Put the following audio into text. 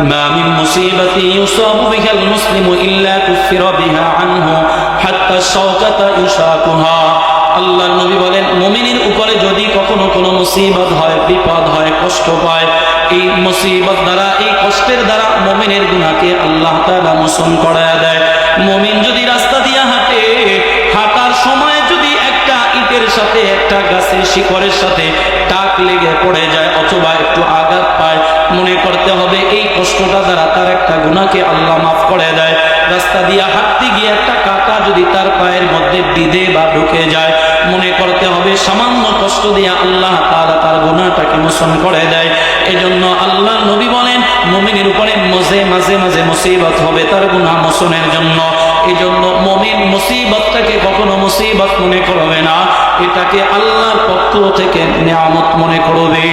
মা মিন মুসিবাতি ইউসাবু বিহাল মুসলিমু ইল্লা কুফিরা বিহা আনহু হাত্তা শাওকাতা ইউশাকুহা। আল্লাহর নবী বলেন, মুমিনের উপরে যদি কখনো কোনো মুসিবত হয়, বিপদ হয়, কষ্ট পায়, এই মুসিবত দ্বারা, এই কষ্টের দ্বারা মুমিনের গুনাহকে আল্লাহ তাআলা মোচন করায়া দেয়। মুমিন যদি রাস্তা দিয়ে হাঁটে, হাঁটার সময় যদি একটা ইটের সাথে, একটা গাছের শিকড়ের সাথে টাক লেগে পড়ে যায় অথবা একটু আঘাত পায়, মনে করতে হবে এই কষ্টটা দ্বারা তার একটা গুনাহকে আল্লাহ মাফ করে দেয়। রাস্তা দিয়ে হাঁটতে গিয়ে একটা কাঁটা যদি তার পায়ের মধ্যে বিঁধে বা ঢুকে যায়, মনে করতে হবে সামান্য কষ্ট দিয়ে আল্লাহ তাআলা তার গুনাহটাকে মোচন করে দেয়। এজন্য আল্লাহ নবী বলেন, মুমিনের উপরে মাঝে মাঝে মাঝে মুসিবত হবে তার গুনাহ মোচনের জন্য। এজন্য মুমিন মুসিবতটাকে কখনো মুসিবত মনে করবে না, এটাকে আল্লাহর পক্ষ থেকে নিয়ামত মনে করবে।